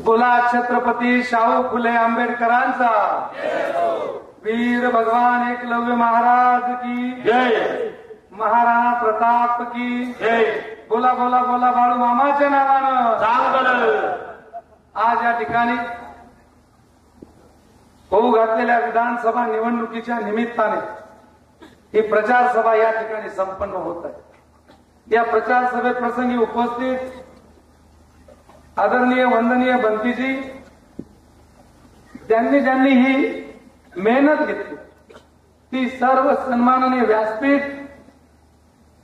बोला छत्रपती शाहू फुले आंबेडकरांचा वीर भगवान एकलव्य महाराज की जय, महाराणा प्रताप की जय। बोला बोला बोला बाळू मामाच्या नावानं सांग। आज या ठिकाणी होऊ घातलेल्या विधानसभा निवडणुकीच्या निमित्ताने ही प्रचार सभा या ठिकाणी संपन्न होत आहे। या प्रचार सभे प्रसंगी उपस्थित आदरणीय वंदनीय बंकीजी, ज्यांनी ही मेहनत घेतली ती सर्व सन्माननीय व्यासपीठ,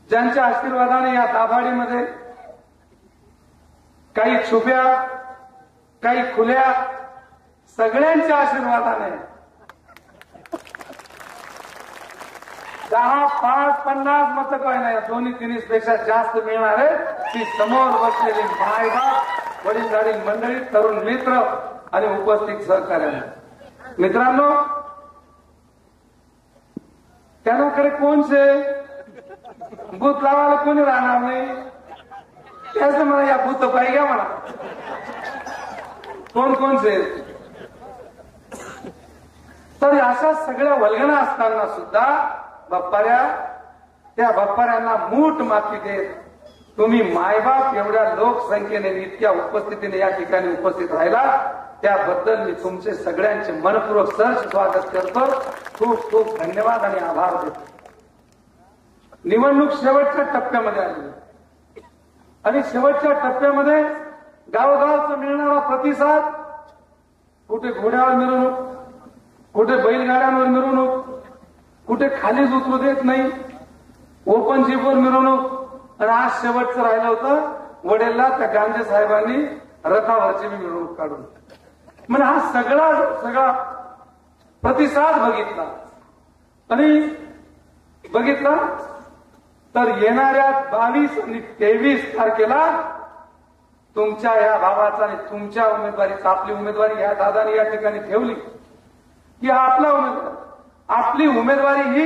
ज्यांच्या आशीर्वादाने या दाभाडीमध्ये काही छुप्या काही खुल्या सगळ्यांच्या आशीर्वादाने 10, 5, 50 मतं काय नाही, दोन्ही तिन्ही पेक्षा जास्त मिळणार आहे ती समोर बसलेली मायबाप, वडीलधारी मंडळी, तरुण मित्र आणि उपस्थित सहकार्यांना। मित्रांनो, त्यांनाकडे कोणचे बूथ लावायला कोणी राहणार नाही, त्याचं मला या बूथ पाहिजे म्हणा कोणचे। तर अशा सगळ्या वल्गना असताना सुद्धा त्या बाप्पाऱ्यांना मूठ माती देत तुम्ही मायबाप एवढ्या लोकसंख्येने इतक्या उपस्थितीने या ठिकाणी उपस्थित राहिला, त्याबद्दल मी तुमचे सगळ्यांचे मनपूर्वक सहर्ष स्वागत करतो। खूप खूप धन्यवाद आणि आभार देतो। निवडणूक शेवटच्या टप्प्यामध्ये आली आणि शेवटच्या टप्प्यामध्ये गावोगावचा मिळणारा प्रतिसाद, कुठे घोड्यावर मिरवणूक, कुठे बैलगाड्यांवर मिरवणूक, कुठे खालीच उतरू देत नाही, ओपन जीपवर मिरवणूक, आणि आज शेवटचं राहिलं होतं वडेलला त्या गांधी साहेबांनी रथावरची मिरवणूक काढून। म्हणजे हा सगळा प्रतिसाद बघितला तर येणाऱ्या 22 आणि 23 तारखेला तुमच्या या भावाचा आणि तुमच्या उमेदवारीचा, आपली उमेदवारी या दादाने या ठिकाणी ठेवली की हा आपला उमेदवार, आपली उमेदवारी ही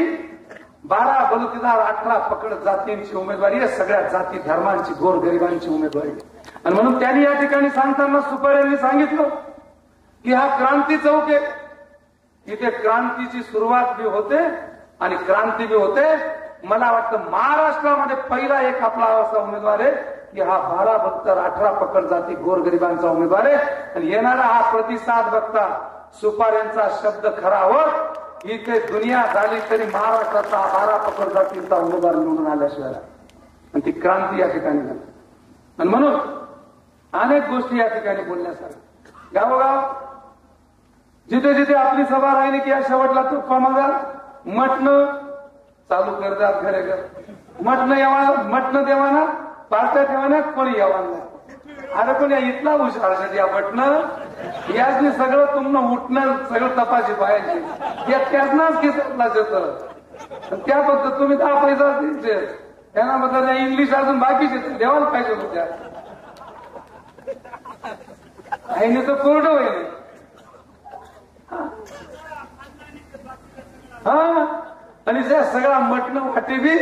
12 बलुतेदार 18 पकड जातींची उमेदवारी आहे, सगळ्या जाती धर्मांची गोरगरिबांची उमेदवारी आहे। आणि म्हणून त्यांनी या ठिकाणी सांगताना सुपर यांनी सांगितलं की हा क्रांती चौक आहे, इथे क्रांतीची सुरुवात बी होते आणि क्रांती बी होते। मला वाटतं महाराष्ट्रामध्ये पहिला एक आपला असा उमेदवार आहे की हा 12 बलुतेदार 18 पकड जाती गोरगरिबांचा उमेदवार आहे। आणि येणारा हा प्रतिसाद बघता सुपार यांचा शब्द खरा होत, इथे दुनिया झाली तरी महाराष्ट्राचा 12 पकड जातींचा उमेदवार निवडून आल्याशिवाय, आणि ती क्रांती या ठिकाणी झाली। आणि म्हणून अनेक गोष्टी या ठिकाणी बोलण्यासारख्या, गावोगाव जिथे जिथे आपली सभा राहिली की या शेवटला तुप्पा मागा, मटणं चालू करतात घरे घर, मटणं देवाना, पार्ट्या ठेवाना, कोणी यावाना। अरे पण या इथला हुशार या मटणं याच सगळं तुम्हाला उठणं सगळं तपाशी पाहायचे, त्यातनाच घेतलाच येतं, त्या फक्त तुम्ही 10 पैसा द्यायचे, त्यांना म्हटलं नाही इंग्लिश अजून बाकीचे देवाला पाहिजे होत्या, आईने तर कोरडं होईल। हा, आणि त्या सगळा मटणं वाटे बी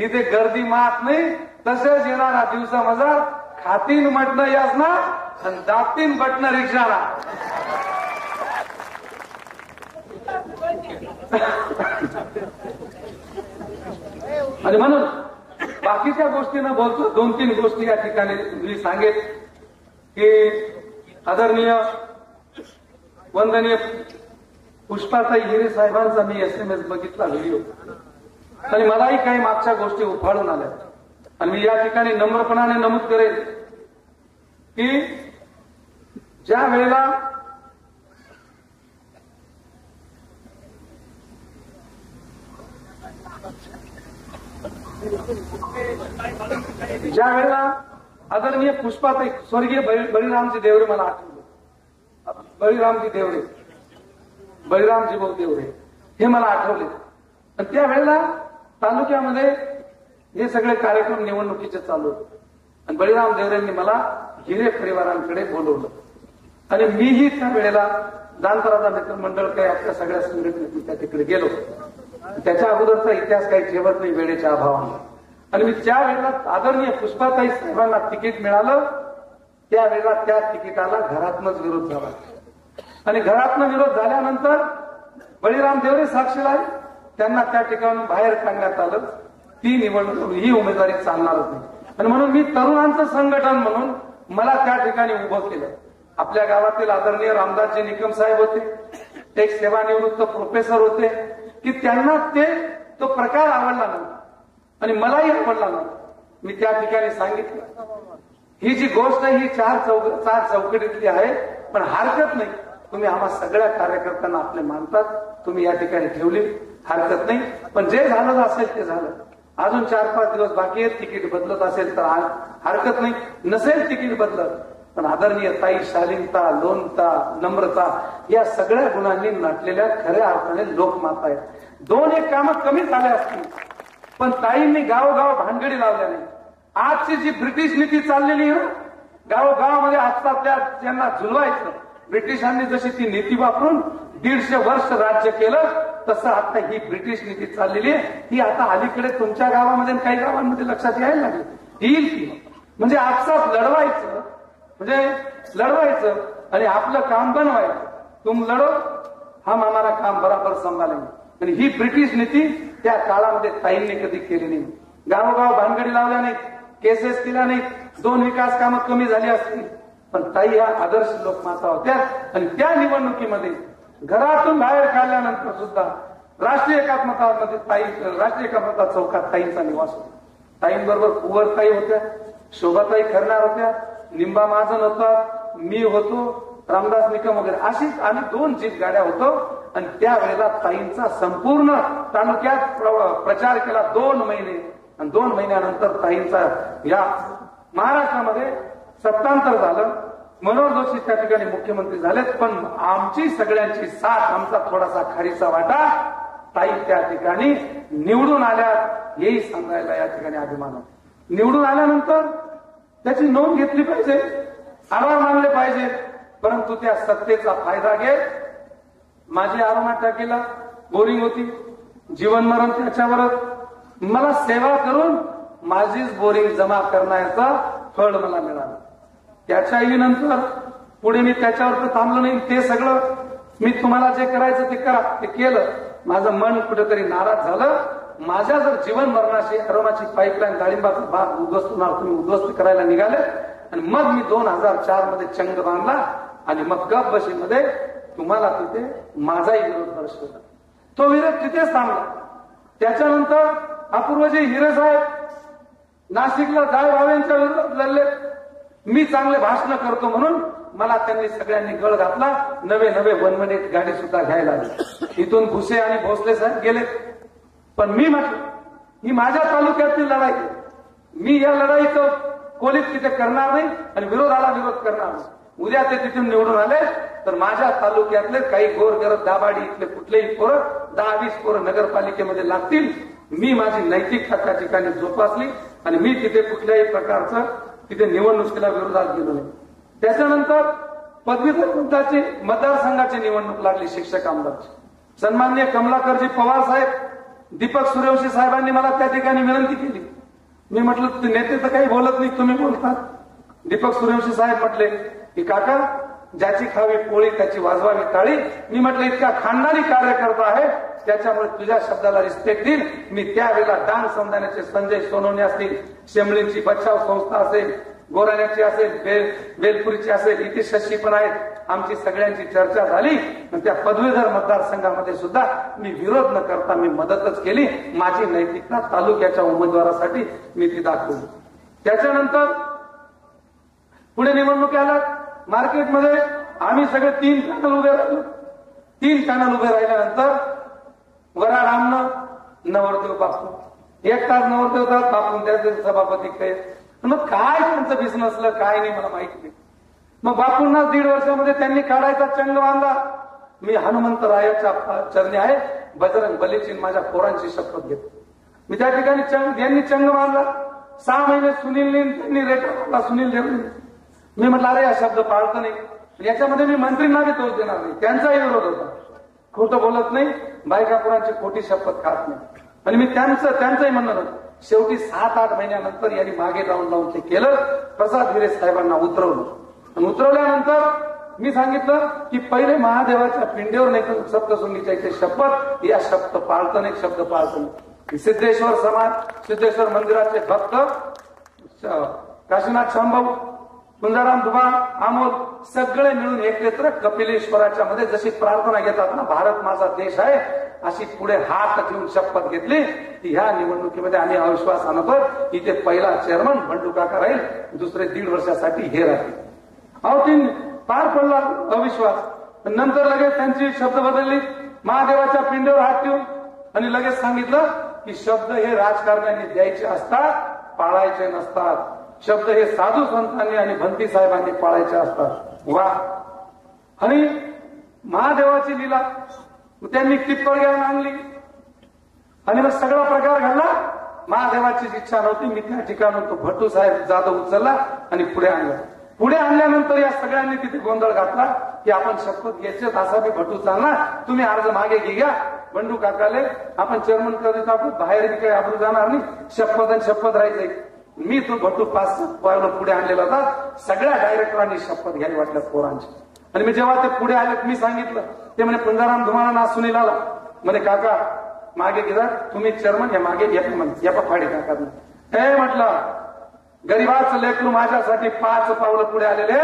इथे गर्दी मात नाही, तसेच येणारा दिवसा मजा खातीन मटणं याच ना आणि दाबतीन बटणं रिक्षाला। आणि म्हणून बाकीच्या गोष्टीनं बोलतो, 2-3 गोष्टी या ठिकाणी मी सांगेन की आदरणीय वंदनीय पुष्पाताई हिरे साहेबांचा मी SMS बघितला व्हिडिओ, आणि मलाही काही मागच्या गोष्टी उफाळून आल्या। आणि मी या ठिकाणी नम्रपणाने नमूद करेन की ज्या वेळेला आदरणीय पुष्पाताई, स्वर्गीय बळीरामजी देवरे मला आठवले, बळीरामजी भाऊ देवरे हे मला आठवले। आणि त्यावेळेला तालुक्यामध्ये हे सगळे कार्यक्रम निवडणुकीचे चालू होते, आणि बळीराम देवरेंनी मला हिरे परिवारांकडे बोलवलं, आणि मीही त्या वेळेला दानतराजा मित्र मंडळ काही आपल्या सगळ्या संघटनेतून त्या तिकडे गेलो। त्याच्या अगोदरचा इतिहास काही ठेवत नाही वेळेच्या अभावाने, आणि मी त्या वेळेला आदरणीय पुष्पाताई साहेबांना तिकीट मिळालं, त्यावेळेला त्या तिकिटाला घरातनच विरोध झाला आणि घरातनं विरोध झाल्यानंतर बळीराम देवरे साक्षीला आहे, त्यांना त्या ठिकाणून बाहेर काढण्यात आलं. ती निवडणूक ही उमेदवारी चालणारच नाही आणि म्हणून मी तरुणांचं संघटन म्हणून मला त्या ठिकाणी उभं केलं. आपल्या गावातील आदरणीय रामदासजी निकम साहेब होते, एक सेवानिवृत्त प्रोफेसर होते, की त्यांना तो प्रकार आवडला नव्हता आणि मलाही आवडला नव्हता. मी त्या ठिकाणी सांगितलं ही जी गोष्ट ही चार चौकटीतली आहे, पण हरकत नाही, तुम्ही आम्हा सगळ्या कार्यकर्त्यांना आपले मानतात, तुम्ही या ठिकाणी ठेवली, हरकत नाही, पण जे झालं असेल ते झालं. अजून 4-5 दिवस बाकी आहेत, तिकीट बदलत असेल तर हरकत नाही, नसेल तिकीट बदलत, पण आदरणीय ताई शालीनता, लोनता, नम्रता या सगळ्या गुणांनी नटलेल्या खऱ्या अर्थाने लोकमाता आहेत. 2-1 कामं कमी झाल्या असतील, पण ताईंनी गावोगाव भानगडी लावल्या नाही. आजची जी ब्रिटिश नीती चाललेली आहे, गावोगावामध्ये असतात त्यांना झुलवायचं, ब्रिटिशांनी जशी ती नीती वापरून 150 वर्ष राज्य केलं, तसं आता ही ब्रिटिश नीती चाललेली आहे. ही आता अलीकडे तुमच्या गावामध्ये काही गावांमध्ये लक्षात यायला लागली, येईल ती. म्हणजे आपसात लढवायचं आणि आपलं काम बनवायचं. तुम लढो, हम हमारा काम बराबर संभालेंगे. आणि ही ब्रिटिश नीती त्या काळामध्ये ताईंनी कधी केली नाही. गावोगाव भानगडी लावल्या नाहीत, केसेस केल्या नाहीत, 2 विकास कामं कमी झाली असतील, पण ताई ह्या आदर्श लोकमाता होत्या. आणि त्या निवडणुकीमध्ये घरातून बाहेर काढल्यानंतर सुद्धा राष्ट्रीय एकात्मता चौकात ताईंचा निवास होता. ताईंबरोबर कुंवरताई होत्या, शोभाताई खरणार होत्या, निंबा महाजन होता, मी होतो, रामदास निकम वगैरे, अशीच आम्ही 2 जीप गाड्या होतो. आणि त्यावेळेला ताईंचा संपूर्ण तालुक्यात प्रचार केला 2 महिने. आणि 2 महिन्यानंतर ताईंचा या महाराष्ट्रामध्ये सत्तांतर झालं. मनोहर जोशी त्या ठिकाणी मुख्यमंत्री झालेत, पण आमची सगळ्यांची साथ, आमचा थोडासा खारीचा वाटा, ताई त्या ठिकाणी निवडून आल्या, हेही सांगायला या ठिकाणी अभिमान आहे. निवडून आल्यानंतर त्याची नोंद घेतली पाहिजे, आभार मानले पाहिजे, परंतु त्या सत्तेचा फायदा घेत माझी अरुणा टाकीला बोरिंग होती, जीवन मरण त्याच्यावरच, मला सेवा करून माझीच बोरिंग जमा करण्याचा फळ मला मिळालं. त्याच्याही नंतर पुढे मी त्याच्यावर थांबलो नाही. ते सगळं मी तुम्हाला जे करायचं ते करा, ते केलं. माझं मन कुठेतरी नाराज झालं. माझ्या जर जीवन मरणाशी अरुणाची पाईपलाईन, डाळिंबाचा भाग उद्ध्वस्त होणार, तुम्ही उद्ध्वस्त करायला निघाले. आणि मग मी 2004 मध्ये चंग बांधला आणि मग गप बशीमध्ये तुम्हाला तिथे माझाही विरोध दर्शवला. तो विरोध तिथेच थांबला. त्याच्यानंतर अपूर्वजी हिरे साहेब नाशिकला जाय भावेंच्या विरोधात लढले. मी चांगले भाषण करतो म्हणून मला त्यांनी सगळ्यांनी गळ घातला. नवे वनमनेत गाडी सुद्धा घ्यायला आली. इथून भुसे आणि भोसले साहेब गेले, पण मी म्हटलं ही माझ्या तालुक्यातली लढाई, मी या लढाईचं कोलीत तिथे करणार नाही आणि विरोधाला विरोध करणार नाही. उद्या ते तिथून निवडून आले तर माझ्या तालुक्यातले काही गोरगरब दाबाडी इथले कुठलेही पोरं 10-20 पोरं नगरपालिकेमध्ये लागतील. मी माझी नैतिकता त्या ठिकाणी जोपासली आणि मी तिथे कुठल्याही प्रकारचं तिथे निवडणुकीला विरोधात गेलो नाही. त्याच्यानंतर पदवीधर मतदारसंघाची निवडणूक लागली शिक्षक आमदारची. सन्माननीय कमलाकरजी पवार साहेब, दीपक सूर्यवंशी साहेबांनी मला त्या ठिकाणी विनंती केली. मी म्हटलं नेते तर काही बोलत नाही, तुम्ही बोलतात. दीपक सूर्यवंशी साहेब म्हटले की काका, ज्याची खावी पोळी त्याची वाजवावी टाळी. मी म्हटलं इतका खानदानी कार्यकर्ता आहे, त्याच्यामुळे तुझ्या शब्दाला रिस्पेक्ट देईल. मी त्यावेळेला डांग समुदायाचे संजय सोनवणे असतील, शेमळींची बचाव संस्था असेल, गोराण्याची असेल, बेलपुरीची असेल, इथे शशी पण आहेत. आमची सगळ्यांची चर्चा झाली. त्या पदवीधर मतदारसंघामध्ये सुद्धा मी विरोध न करता मी मदतच केली. माझी नैतिकता तालुक्याच्या उमेदवारासाठी मी ती दाखवली. त्याच्यानंतर पुढे निवडणूक आल्या. मार्केटमध्ये आम्ही सगळे 3 पॅनल उभे राहिलो. 3 पॅनल उभे राहिल्यानंतर वराडामनं नवरदेव बापू, 1 तास नवरदेव होतात, बापून त्याचे सभापती काय. मग काय त्यांचं बिझनेसलं काय नाही मला माहिती नाही. मग बापूंना 1.5 वर्षामध्ये त्यांनी काढायचा चंग बांधला. मी हनुमंतरायाच्या चरणी आहे, बजरंग बलीची माझ्या पोरांची शपथ घेतो. मी त्या ठिकाणी यांनी चंग बांधला. 6 महिने सुनीलने त्यांनी रेटा सुनील देवले. मी म्हटलं अरे हा शब्द पाळतो नाही, याच्यामध्ये मी मंत्रींना बी दोष देणार नाही, त्यांचाही विरोध होता. खोटं बोलत नाही, बायकापुरांची खोटी शपथ खात नाही. आणि मी त्यांचंही म्हणणं होतं. शेवटी 7-8 महिन्यानंतर यांनी मागे जाऊन ते केलं. प्रसाद हिरे साहेबांना उतरवलं आणि उतरवल्यानंतर मी सांगितलं की पहिले महादेवाच्या पिंडीवर नाही तर सप्तशृंगीच्या इथे शपथ, या शब्द पाळतं नाही, शब्द पाळतं नाही. सिद्धेश्वर समाज, सिद्धेश्वर मंदिराचे भक्त, काशीनाथ शांभाऊ, कुंजाराम दुबा, अमोल सगळे मिळून एकत्र कपिलेश्वराच्या मध्ये जशी प्रार्थना घेतात ना, भारत माझा देश आहे, अशी पुढे हात ठेवून शपथ घेतली की ह्या निवडणुकीमध्ये आम्ही अविश्वास आणतो. इथे पहिला चेअरमन बंडू काका राहील, दुसरे 1.5 वर्षासाठी हे राहील. अहो ती पार पडला अविश्वास. नंतर लगेच त्यांची शब्द बदलली, महादेवाच्या पिंडीवर हात ठेवून, आणि लगेच सांगितलं की शब्द हे राजकारण्यांनी द्यायचे असतात, पाळायचे नसतात. शब्द हे साधू संतांनी आणि भंती साहेबांनी पाळायचे असतात. वा. आणि महादेवाची लीला त्यांनी टिप्पर घेऊन आणली आणि मग सगळा प्रकार घडला. महादेवाची इच्छा नव्हती, मी त्या ठिकाणून तो भट्टू साहेब जाधव उचलला आणि पुढे आणला. पुढे आणल्यानंतर या सगळ्यांनी तिथे गोंधळ घातला की आपण शपथ घ्यायचे, असा बी भट्टू चालणार, तुम्ही अर्ज मागे घ्या. बंडू काकाले आपण चेअरमन करत आपण बाहेर काही आपण जाणार नाही, शपथ आणि शपथ राहायचंय. मी तो भट्टू 5 पावलं पुढे आणलेला होता. सगळ्या डायरेक्टरांनी शपथ घ्यावी वाटल्या पोरांची. आणि मी जेव्हा ते पुढे आले मी सांगितलं, ते म्हणे पुंजाराम धुमाळा ना सुनील आला म्हणे काका मागे गेला तुम्ही चेअरमन, या मागे या फाडी काका. हे म्हटलं गरीबाचं लेकरू माझ्यासाठी 5 पावलं पुढे आलेले,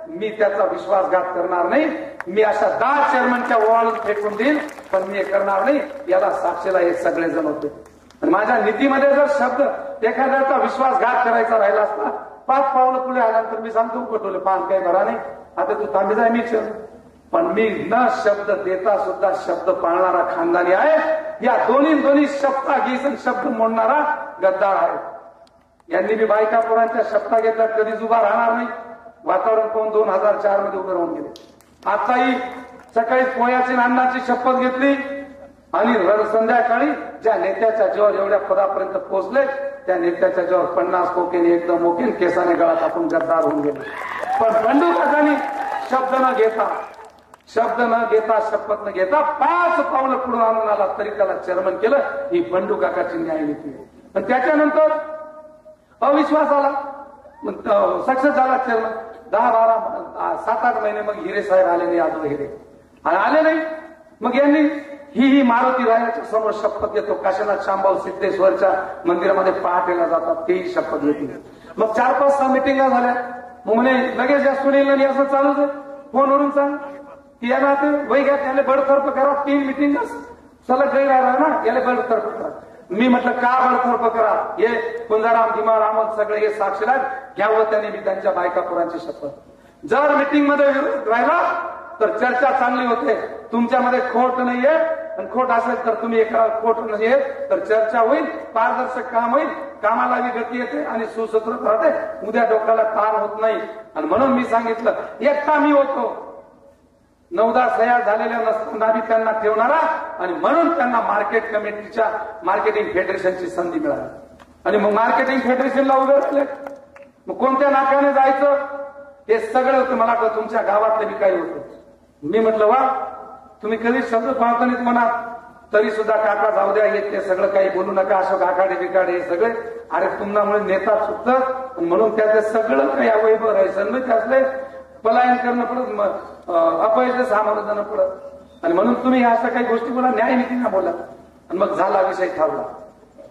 मी त्याचा विश्वासघात करणार नाही. मी अशा 10 चेअरमनच्या ओवाळून फेकून देईल, पण मी हे करणार नाही. याला साक्षीला हे सगळे जण होते. आणि माझ्या नीतीमध्ये जर शब्द एखाद्याचा विश्वासघात करायचा राहिला असता, 5 पावलं पुढे आल्यानंतर मी सांगतो पटवले पान काही भरा नाही, आता तू थांबी जाय, मी पण मी न शब्द देता सुद्धा शब्द पाळणारा खानदानी आहे. या दोन्ही शब्द शब्द मोडणारा गद्दार आहे. यांनी मी बायका पोरांच्या शपथा घेतल्या, कधीच उभा राहणार नाही. वातावरण पाहून 2004 मध्ये उभे राहून गेले. आताही सकाळी पोह्याची अन्नाची शपथ घेतली आणि संध्याकाळी ज्या नेत्याच्या जेव्हा एवढ्या पदापर्यंत पोहोचले, त्या नेत्याच्या जेव्हा 50 कोकेन एकदम ओकेन केसाने गळात आपण गद्दार होऊन गेले. पण बंडू काकांनी शब्द न घेता शपथ न घेता 5 पावलं पुढे आणून आला, तरी त्याला चेअरमन केलं. ही बंडू काकाची न्यायनीती आहे. पण त्याच्यानंतर अविश्वास आला, सक्सेस झाला चेअरमन. 10-12 7-8 महिने मग हिरे साहेब आले नाही, यादव हिरे आले नाही. मग यांनी ही मारुती रायाच्या समोर शपथ घेतो. काशीनाथ शांभाऊ सिद्धेश्वरच्या मंदिरामध्ये पहाटेला जातात, तेही शपथ घेतली. मग 4-5-6 मिटिंगा झाल्या. मग म्हणे लगेच या सुनील असं चालूच आहे, फोनवरून सांग की यांना ते वय घ्या, त्याला बडतर्फ करा. 3 मिटिंग सलग गैर राहिला ना, याला बडतर्फ करा. मी म्हटलं का बडतर्फ करा, हे कुंजाराम धीमा रामन सगळे हे साक्षीदार घ्यावं. त्याने मी त्यांच्या बायका पोरांची शपथ. जर मिटिंग मध्ये विरोध राहिला तर चर्चा चांगली होते. तुमच्यामध्ये खोट नाहीये, आणि खोट असेल तर तुम्ही एका खोट नाहीये तर चर्चा होईल, पारदर्शक काम होईल, कामाला गती येते आणि सुसूत्रत राहते. उद्या डोक्याला ताण होत नाही. आणि म्हणून मी सांगितलं, एकटा मी होतो, 9-10 सह्या झालेल्या नसताना बी त्यांना ठेवणारा, आणि म्हणून त्यांना मार्केट कमिटीच्या मार्केटिंग फेडरेशनची संधी मिळाली. आणि मग मार्केटिंग फेडरेशनला उभे राहिले. मग कोणत्या नाक्याने जायचं हे सगळं होतं. मला वाटतं तुमच्या गावातले बी काही होतं. मी म्हटलं वा, तुम्ही कधी शब्द पाहता नाहीत म्हणा, तरी सुद्धा काका जाऊ द्या, हे सगळं काही बोलू नका, अशोक आखाडे बिकाडे हे सगळे. अरे तुम्हामुळे नेता चुकतात, म्हणून त्याचं सगळं काही अवैभ राहायचं, त्यातले पलायन करणं पडत, अपयश सामोरं जाणं पडत. आणि म्हणून तुम्ही अशा काही गोष्टी बोला, न्याय नीतीने बोला. आणि मग झाला विषय ठरला,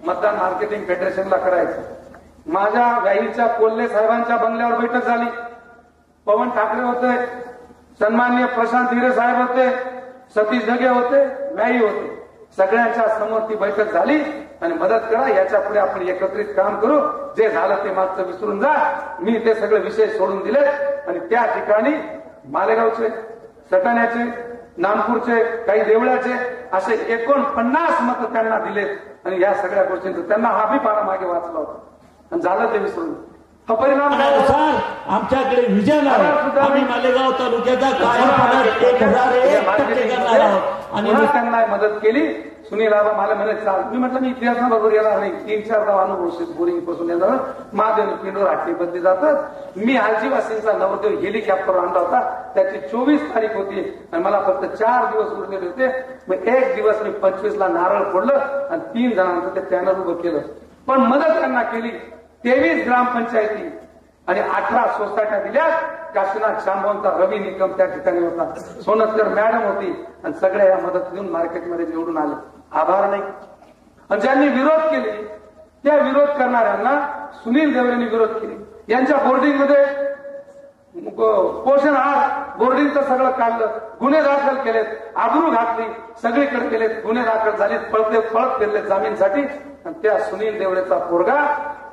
मतदान मार्केटिंग फेडरेशनला करायचं. माझ्या व्याईच्या कोल्हे साहेबांच्या बंगल्यावर बैठक झाली. पवन ठाकरे होते, सन्माननीय प्रशांत हिरे साहेब होते, सतीश ढगे होते, व्याई होते. सगळ्यांच्या समोर ती बैठक झाली. आणि मदत करा, याच्या पुढे आपण एकत्रित काम करू, जे झालं ते मागचं विसरून जा. मी ते सगळे विषय सोडून दिले. आणि त्या ठिकाणी मालेगावचे, सटाण्याचे, नागपूरचे, काही देवळाचे असे 49 मतं त्यांना दिलेत. आणि या सगळ्या गोष्टींचं त्यांना हा बी पारा मागे वाचला होता, आणि झालं ते विसरून. हा परिणाम आमच्याकडे विजन आहे. आम्ही मालेगाव तालुक्याचा आणि त्यांना मदत केली. सुनील आबा मला म्हणे चाल. मी म्हटलं मी इतिहासाबरोबर येणार नाही, 3-4 अनुभव बोरिंग पासून येणार. माझे पिंडोर आठवी बदली जातात. मी आजीवासींचा नवरदेव हेलिकॉप्टर आणला होता, त्याची 24 तारीख होती आणि मला फक्त 4 दिवस उरलेले होते. मग 1 दिवस मी 25ला नारळ फोडलं आणि 3 जणांचं ते पॅनल उभं केलं. पण मदत त्यांना केली. 23 ग्रामपंचायती आणि 18 सोसायट्या दिल्यात. काशीनाथ शांभवचा रवी निकम त्या ठिकाणी होता, सोनस्कर मॅडम होती आणि सगळ्या या मदत देऊन मार्केटमध्ये निवडून आले. आभार नाही. आणि ज्यांनी विरोध केले त्या विरोध करणाऱ्यांना सुनील देवरेंनी विरोध केले. यांच्या बोर्डिंगमध्ये पोषण आहार बोर्डिंगचं सगळं काढलं, गुन्हे दाखल केलेत, आबरू घातली, सगळीकडे केलेत, गुन्हे दाखल झाले, पळत फिरले जामीनसाठी. आणि त्या सुनील देवरेचा पोरगा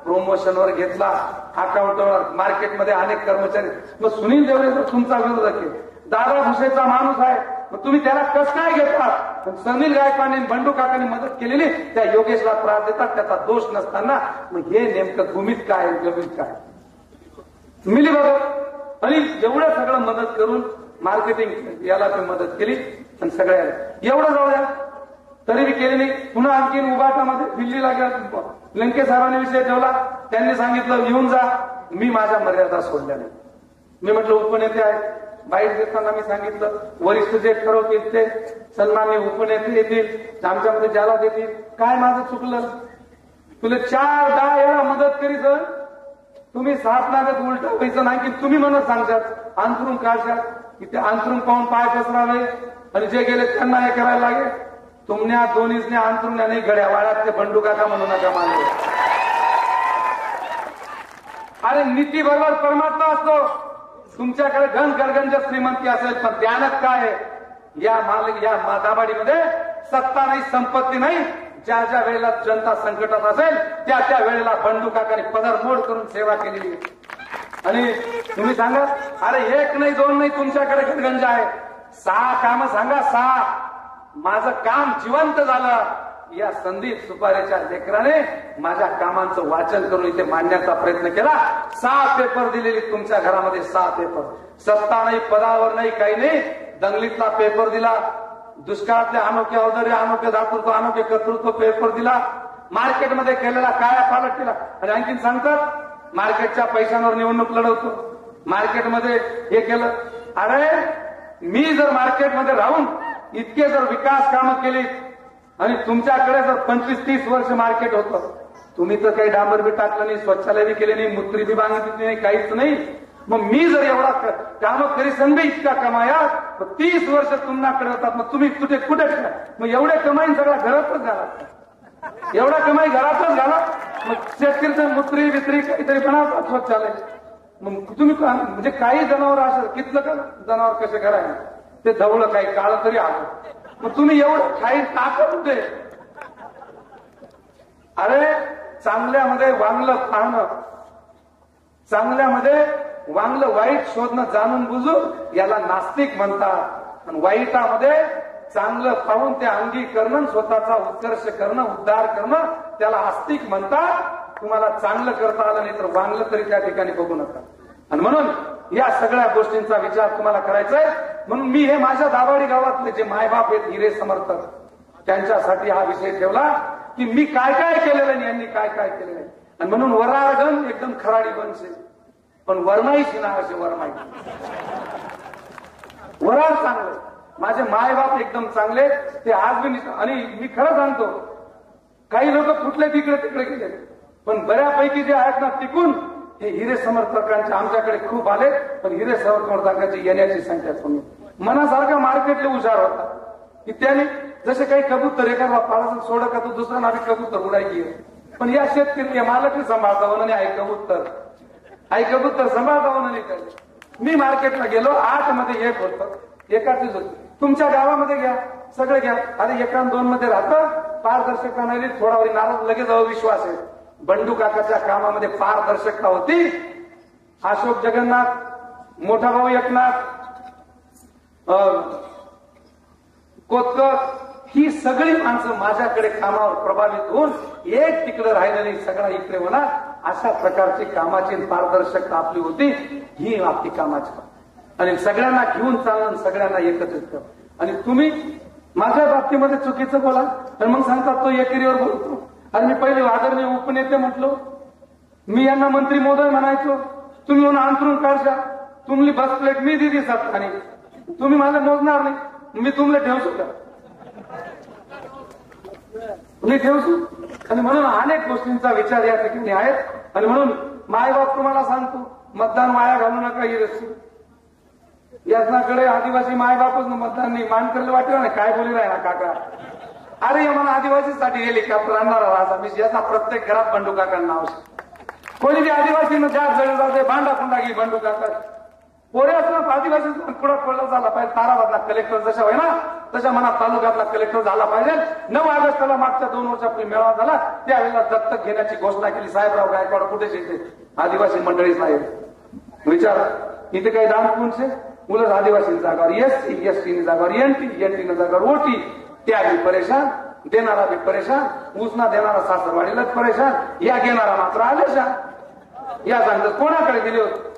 प्रमोशनवर घेतला, अकाउंटवर, मार्केटमध्ये अनेक कर्मचारी. मग सुनील देवरे जर तुमचा विरोध केला, दादा भुसेचा माणूस आहे, मग तुम्ही त्याला कसं काय घेतात? सुनील गायकवाड बंडू काकांनी मदत केलेली त्या योगेशला त्रास देतात, त्याचा दोष नसताना मग हे नेमकं भूमीत काय जमीत काय मिली बघत. आणि एवढं सगळं मदत करून मार्केटिंग याला ते मदत केली आणि सगळ्या एवढं जाऊ द्या तरी बी केली नाही. पुन्हा आणखीन उबाटामध्ये दिल्लीला गेला, लंके साहेबांनी विषय ठेवला, त्यांनी सांगितलं येऊन जा. मी माझ्या मर्यादा सोडल्या नाही. मी म्हटलं उपनेते आहे, बाईट देताना मी सांगितलं वरिष्ठ जे ठरवतील ते सन्मान्य उपनेते येतील, आमच्यामध्ये ज्याला देतील. काय माझं चुकलं? तुला 4-10 वेळा मदत करीत, तुम्ही 7 लागत उलट व्हायचं नाही की तुम्ही म्हणत सांगतात अंतरून काढशात की ते अंतरून पाहून पाय पसरावे आणि जे गेले त्यांना हे करायला लागेल. तुमच्या दोन्हीने अंतरुण्या नाही घड्या वाड्यात ते बंडू काका म्हणू नका मानले. अरे नीती बरोबर परमात्मा असतो. तुमच्याकडे घन गडगंज श्रीमंती असेल पण ध्यानात काय आहे? या दाबाडीमध्ये सत्ता नाही, संपत्ती नाही. ज्या ज्या वेळेला जनता संकटात असेल त्या त्या वेळेला बंडू काकाने पदरमोड करून सेवा केलेली. आणि तुम्ही सांगा अरे 1 नाही 2 नाही तुमच्याकडे गडगंज आहे. 6 कामं सांगा, 6. माझं काम जिवंत झालं. या संदीप सुपारेच्या लेकराने माझ्या कामांचं वाचन करून इथे मांडण्याचा प्रयत्न केला. 6 पेपर दिलेले तुमच्या घरामध्ये, 6 पेपर. सत्ता नाही, पदावर नाही, काही नाही. दंगलीतला पेपर दिला, दुष्काळातले अनोखे अवजारे, अनोखे दातृत्व, अनोखे कर्तृत्व पेपर दिला, मार्केटमध्ये केलेला काया पालट केला. आणि आणखीन सांगतात मार्केटच्या पैशांवर निवडणूक लढवतो, मार्केटमध्ये हे केलं. अरे मी जर मार्केटमध्ये राहून इतके जर विकास कामं केली आणि तुमच्याकडे जर 25-30 वर्ष मार्केट होतं, तुम्ही तर काही डांबर बी टाकलं नाही, शौचालय बी केले नाही, मूत्री बी बांधली नाही, काहीच नाही. मग मी जर एवढा काम करी संधी इतका कमाया 30 वर्ष तुमच्याकडे होतात, मग तुम्ही कुठे मग एवढे कमाई सगळा घरातच झाला, एवढा कमाई घरातच झाला. मग शेतकरीचं मूत्री बित्री काहीतरी बनवतात शौचालय. मग तुम्ही म्हणजे काही जनावर असं कितलं का जनावर कसे करायला ते धवळं काही काळ तरी आलं. मग तुम्ही एवढं काही टाकत होते. अरे चांगल्यामध्ये वांगलं पाहणं, चांगल्यामध्ये वांगलं वाईट शोधणं जाणून बुजून याला नास्तिक म्हणतात. आणि वाईटामध्ये चांगलं पाहून ते अंगी करणं, स्वतःचा उत्कर्ष करणं, उद्धार करणं त्याला आस्तिक म्हणतात. तुम्हाला चांगलं करता आलं नाही तर वांगलं तरी त्या ठिकाणी बघू नका. आणि म्हणून या सगळ्या गोष्टींचा विचार तुम्हाला करायचा आहे. म्हणून मी हे माझ्या दाभाडी गावातले जे मायबाप आहेत हिरे समर्थक त्यांच्यासाठी हा विषय ठेवला की मी काय काय केलेलं नाही, यांनी काय काय केलेलं नाही. आणि म्हणून वरारगण एकदम खराडी वंश आहे, पण वरमाई शिनार असे वरमाई वरार चांगलं. माझे मायबाप एकदम चांगले ते आज मी. आणि मी खरं सांगतो काही लोक फुटले तिकडे तिकडे गेले, पण बऱ्यापैकी जे आहेत ना टिकून हे हिरे समर्थकांचे आमच्याकडे खूप आले. पण हिरे समर्थकांची येण्याची संख्या कमी. मनासारखा मार्केटले हुशार होता की त्याने जसे काही कबूतर एखादा पाळा सोड का तो दुसरा नावी कबूतर उडायची. पण या शेतकरी मालक सांभाळता नाही आई कबूतर सांभाळता नाही. मी मार्केटला गेलो 8 मध्ये 1 होतं, एकाचीच होती. तुमच्या गावामध्ये घ्या, सगळे घ्या. अरे 1 आणि 2 मध्ये राहतं पारदर्शकता नाही, थोडा वेळी नाराज लगेच अविश्वास आहे. बंडू काकाच्या कामामध्ये पारदर्शकता होती. अशोक जगन्नाथ, मोठा भाऊ एकनाथ, कोतकर ही सगळी माणसं माझ्याकडे कामावर प्रभावित होऊन एक तिकडे राहिलं नाही, सगळा इकडे होणार. अशा प्रकारची कामाची पारदर्शकता आपली होती. ही आपली कामाची आणि सगळ्यांना घेऊन चालणं, सगळ्यांना एकत्रित करणं. आणि तुम्ही माझ्या बाबतीमध्ये चुकीचं बोला आणि मग सांगतात तो एकेरीवर बोलतो. आणि मी पहिले आदरणीय उपनेते म्हटलो, मी यांना मंत्री महोदय म्हणायचो. तुम्ही म्हणून अंतरून काढशा, तुम्ही बस प्लेट मी दिली सर आणि तुम्ही मला मोजणार नाही, मी तुम्हाला ठेवू शकता. मी ठेवतो. आणि म्हणून अनेक गोष्टींचा विचार या ठिकाणी आहेत. आणि म्हणून मायबाप तुम्हाला सांगतो, मतदान वाया घालू नका. ही रस्ती यातनाकडे आदिवासी मायबापच मतदान नाही मान करायला वाटलं ना. काय बोलले आहे ना काका, अरे मला आदिवासीसाठी हेलिकॉप्टर आणणारा राजा मी याचा प्रत्येक घरात बंडू काकांना आवश्यक. कोणी बी आदिवासीनं जात जळून जाते भांडा कुंडा घे बंडू काका. पोरे असं आदिवासी पुढा पडला झाला पाहिजे. ताराबादला कलेक्टर जशा होय ना तशा मनात तालुक्यातला कलेक्टर झाला पाहिजे. 9 ऑगस्टला मागच्या 2 वर्षापूर्वी मेळावा झाला, त्यावेळेला दत्तक घेण्याची घोषणा केली. साहेबराव गायकवाड कुठेच येते, आदिवासी मंडळीच नाही. विचार इथे काही दान कोणचे उलट आदिवासी जागावर एससी, एसटीने जागावर एनटी, एनटीने जागावर ओटी. त्या बी परेशान, देणारा बी परेशान, उसना देणारा सासरवाडीलाच परेशान, या घेणारा मात्र आलेशान. या सांगतात कोणाकडे गेले होते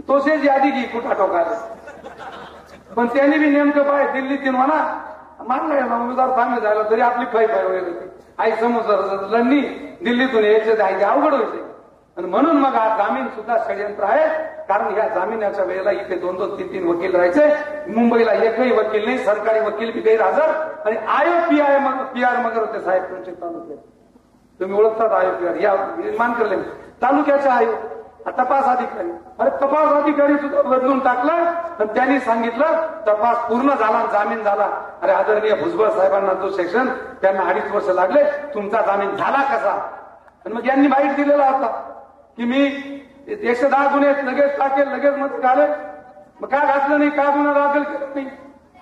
तोसेच यादी घे कुठा टोकाले. पण त्यांनी बी नेमकं पाय दिल्लीतून म्हणा मानलाय उमेदवार चांगले झालं तरी आपली फाई वगैरे होती. आई समोर लढणी दिल्लीतून यायचे आहे ते अवघड व्हायचे. आणि म्हणून मग हा जामीन सुद्धा षडयंत्र आहे. कारण या जामिनाच्या वेळेला इथे 2-2, 3-3 वकील राहायचे. मुंबईला एकही वकील नाही, सरकारी वकील बी गैरहजर. आणि पीआर मगर होते साहेब तुमचे तालुक्यात. तुम्ही ओळखतात आयोपीआर या मान करले तालुक्याच्या आयोग तपास अधिकारी. अरे तपास अधिकारी सुद्धा बदलून टाकला आणि त्यांनी सांगितलं तपास पूर्ण झाला, जामीन झाला. अरे आदरणीय भुजबळ साहेबांना जो सेक्शन त्यांना 2.5 वर्ष लागले, तुमचा जामीन झाला कसा. आणि मग यांनी बाईट दिलेला होता की मी 110 गुन्हे लगेच टाकेल, लगेच मत घालेल. मग काय घातलं नाही, काय गुन्हा दाखल केलं नाही.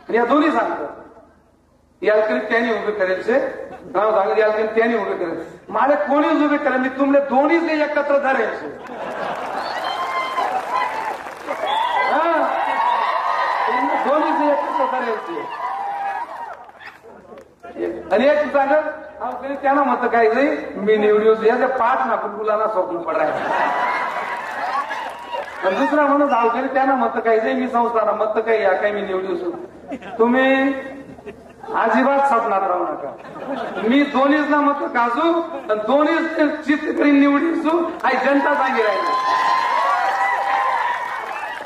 आणि या दोन्ही सांगतात यालकरी त्यांनी उभे करेल से नाव सांगितलं यालकरी त्यांनी उभे करेल. मला कोणीच उभे करेल, मी तुमले दोन्हीच एकत्र धरेल. दोन्हीच एकत्र धरेल. आणि एक सांगत त्यांना मत काय जाईल मी निवडून याच्या 5 ना कुटुंबाला स्वप्न पडायचं. आणि दुसरा म्हणून आवकेल त्यांना मत काय जाईल मी संस्थाना मत काही या काही मी निवडून. तुम्ही अजिबात स्वप्नात राहू नका. मी दोन्हीच ना मत गाजू आणि दोन्हीच चित्तकरी निवडीसू आई जनता सांगी राहिली.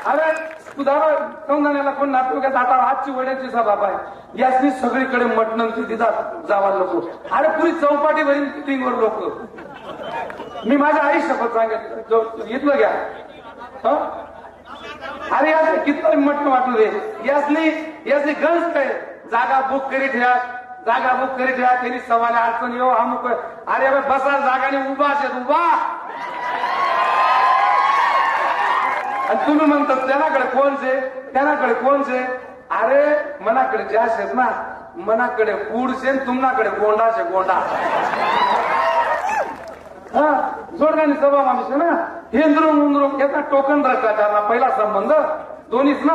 अरे सुधारा संधानाला कोण नातूगात आता आजची वड्याची सभा आहे याची सगळीकडे मटणांची दिदात जावा लोक. अरे पुरी चौपाटीवरील मिटिंगवर लोक. मी माझ्या आई शपथ सांगितलं इथलं घ्या. अरे याच किती मटण वाटू दे यासनी गंज काय जागा बुक करी ठेवा, जागा बुक करी ठेवा. त्यांनी सवाले अडचण येऊ हा मुक. अरे बसा जागाने उभा असेल उभा. आणि तुम्ही म्हणतात त्यानाकडे कोणचे त्यानाकडे कोणचे. अरे मनाकडे जे असेल ना मनाकडे पुढचे तुम्हाकडे गोंडाचे गोंडा. हा जोडगाणी सभा माणूस ना हेंद्रून उंदरून याचा टोकन भ्रष्टाचार पहिला संबंध दोन्हीच ना.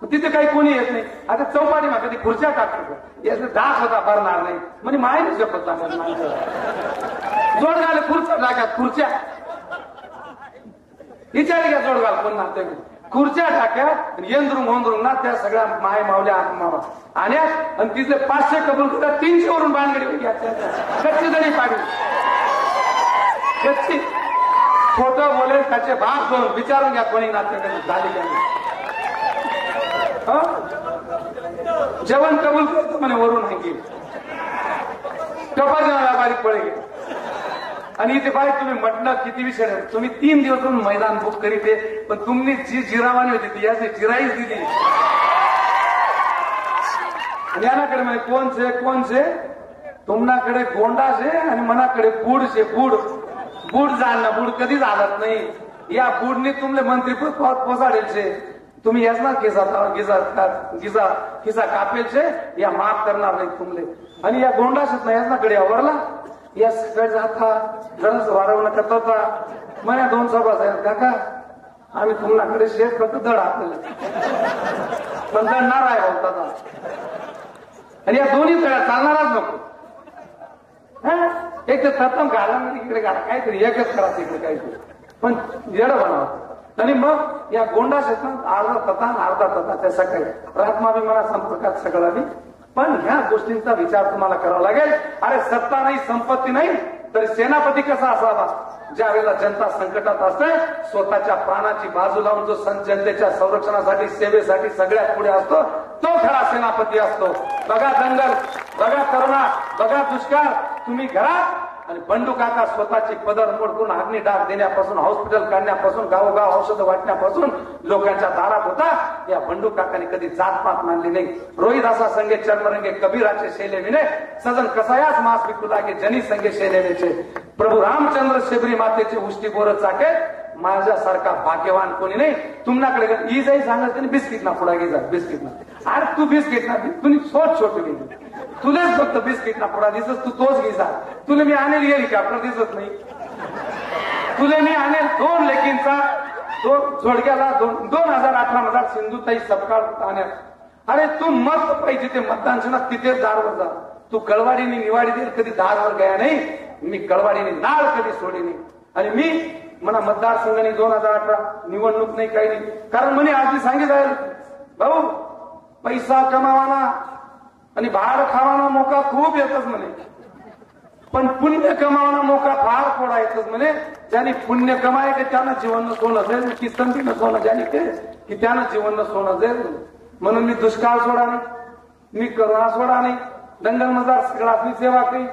तिथे काही कोणी येत नाही. आता चौपाटी मा कधी खुर्च्या टाकतो याचा दास होता भरणार नाही म्हणजे माहिती शपथ जोडगाले खुर्च्या टाक्यात खुर्च्या विचार घ्या. जोडगाल कोण नाते खुर्च्या टाक्यात यंद्रुंग होंद्रुंग ना त्या सगळ्या माय मावल्या मामा आणि तिथे 500 कबूल करतात 300 वरून बांधगडी कच्ची जणी पाडली. कच्ची खोटं बोलेल त्याचे भाग दोन विचारून घ्या कोणी नातेवाईक झाली का. जेवण कबूल करतो म्हणे वरून आहे कपाच्या बारीक पडेल. आणि इथे बाई तुम्ही म्हटलं किती विषय तुम्ही 3 दिवस मैदान बुक करीते पण तुम्ही जी जिरावानी होती ती याची जिराईच दिली. यानाकडे म्हणजे कोणचे कोणचे तुम्हाकडे गोंडाचे आणि मनाकडे बुडचे बुड बुड जाणं बुड कधीच आलत नाही. या बुडने तुमले मंत्रीपद पोसाडेलचे तुम्ही याच ना किसा कापेलचे या माफ करणार नाही तुमले. आणि या गोंडाशेत ना याचनाकडे आवरला या सगळं जाता गरज वाढवणं करत होता. माझ्या 2 सभा साहेब काका आम्ही तुम्हाकडे शेत फक्त दड आपल्याला पण दडणार आहे होता. आणि या दोन्ही तळ्या चालणारच नको. एक तर प्रथम घाला इकडे घाला काहीतरी एकच करा तिकडे काहीतरी पण येडं बनावं. आणि मग या गोंडा शेतात अर्धा तथा त्या सकाळी रात्माभिमाना संपर्कात सगळं पण ह्या गोष्टींचा विचार तुम्हाला करावा लागेल. अरे सत्ता नाही संपत्ती नाही तर सेनापती कसा असावा. ज्या वेळेला जनता संकटात असते स्वतःच्या प्राणाची बाजू लावून जो जनतेच्या संरक्षणासाठी सेवेसाठी सगळ्यात पुढे असतो तो खरा सेनापती असतो. बघा दंगल बघा करोना, बघा दुष्काळ, तुम्ही घरात आणि बंडू काका स्वतःची पदर मोड करून अग्नी डाग देण्यापासून, हॉस्पिटल काढण्यापासून, गावोगाव औषधं वाटण्यापासून लोकांच्या दारात होता. या बंडू काकाने कधी जातपात मानली नाही. रोहिदासा संगे चर्मरंगे कबीराचे शैले विने, सजन कसायास मास विकू लागे जनी संगे शैले वेचे. प्रभू रामचंद्र शेबरी मातेचे उष्टी बोर चाके, माझ्यासारखा भाग्यवान कोणी नाही. तुमनाकडे इजाही सांगत बिस्किट ना पुढा घे जा, बिस्किट ना. अरे तू बिस्किट ना तुम्ही सोच छोट घे, तुलाच फक्त बिस्किट ना पुढा दिसत, तू तोच घे जा. तुला मी आणेल हेलिकॉप्टर दिसत नाही. तुला मी आणेल 2 लेकींचा जोडग्याला 2018 मध्ये सिंधुताई सपकाळ आणेल. अरे तू मत पाहिजे ते मतदान क्षणात तिथेच दारवर जा. तू कळवाडीने निवाडी देईल कधी दारवर गया नाही. मी कळवाडीने नाळ कधी सोडी नाही. आणि मी म्हणा मतदारसंघाने 2018 निवडणूक नाही काही नाही. कारण म्हणे आधी सांगितलं भाऊ पैसा कमावाना आणि भाड खावाना मोका खूप येतच म्हणे, पण पुण्य कमावाना मोका फार थोडा येतच म्हणे. ज्याने पुण्य कमाय की त्यानं जीवन सोनं जाईल, की संधीनं सोनं ज्याने ते की त्यानं जीवन सोनं जाईल. म्हणून मी दुष्काळ सोडा नाही, मी करोना सोडा नाही, दंगल मजार सगळ्यांनी सेवा केली,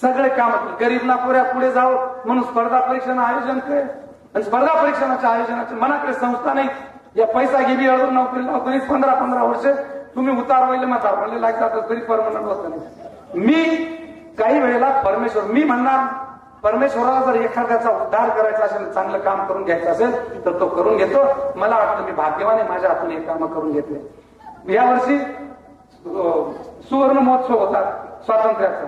सगळे काम केले. गरीबना पुऱ्या पुढे जावं म्हणून स्पर्धा परीक्षांना आयोजन केले. आणि स्पर्धा परीक्षांच्या आयोजनाचे मनाकडे संस्था नाही. या पैसा घेवी अजून नोकरी 15 वर्ष तुम्ही उतार व्हायला म्हातार म्हणले लागतात तरी परमनंट होत नाही. मी काही वेळेला परमेश्वर, मी म्हणणार परमेश्वराला जर एखाद्याचा उद्धार करायचा असेल, चांगलं काम करून घ्यायचं असेल तर तो करून घेतो. मला वाटतं मी भाग्यवान आहे, माझ्या हातून हे काम करून घेतले. यावर्षी सुवर्ण महोत्सव होता स्वातंत्र्याचा.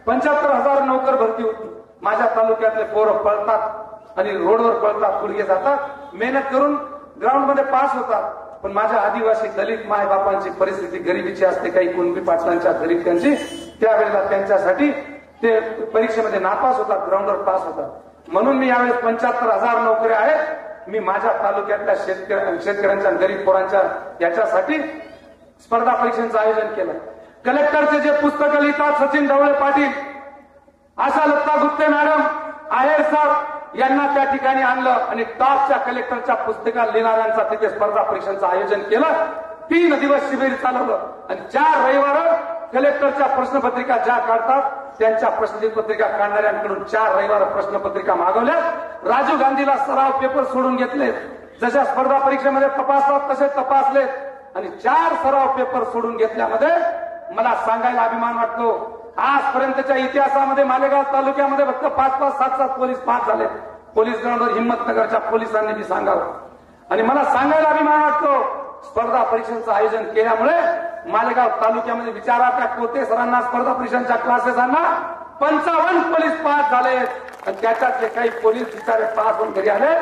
75,000 नोकर भरती होती. माझ्या तालुक्यातले पोरं पळतात आणि रोडवर पळतात, गुडघे जातात, मेहनत करून ग्राउंडमध्ये पास होतात. पण माझ्या आदिवासी दलित मायबापांची परिस्थिती गरिबीची असते, काही कुणबी पाटलांच्या दलितांची. त्यावेळेला त्यांच्यासाठी ते परीक्षेमध्ये नापास होतात, ग्राउंडवर पास होतात. म्हणून मी यावेळेस 75,000 नोकऱ्या आहेत. मी माझ्या तालुक्यातल्या शेतकऱ्यांच्या गरीब पोरांच्या याच्यासाठी स्पर्धा परीक्षांचं आयोजन केलं. कलेक्टरचे जे पुस्तकं लिहितात सचिन ढवळे पाटील, आशा लत्ता गुप्ते मॅडम, आहेर सर यांना त्या ठिकाणी आणलं आणि टॉपच्या कलेक्टरच्या पुस्तकात लिहिणाऱ्यांचा तिथे स्पर्धा परीक्षांचं आयोजन केलं. 3 दिवस शिबिर चालवलं आणि 4 रविवार कलेक्टरच्या प्रश्नपत्रिका ज्या काढतात त्यांच्या प्रश्नपत्रिका काढणाऱ्यांकडून 4 रविवार प्रश्नपत्रिका मागवल्या. राजीव गांधीला सराव पेपर सोडून घेतले. जशा स्पर्धा परीक्षेमध्ये तपासतात तसे तपासले आणि 4 सराव पेपर सोडून घेतल्यामध्ये मला सांगायला अभिमान वाटतो. आजपर्यंतच्या इतिहासामध्ये मालेगाव तालुक्यामध्ये फक्त 5-5, 7-7 पोलीस पास झाले. पोलीस ग्राउंडवर हिम्मतनगरच्या पोलिसांनी बी सांगावं. आणि मला सांगायला अभिमान वाटतो स्पर्धा परीक्षांचं आयोजन केल्यामुळे मालेगाव तालुक्यामध्ये विचारा त्या कोते सरांना स्पर्धा परीक्षांच्या क्लासेसांना 55 पोलीस पास झाले. आणि त्याच्यातले काही पोलीस विचारे पास होऊन घरी आले.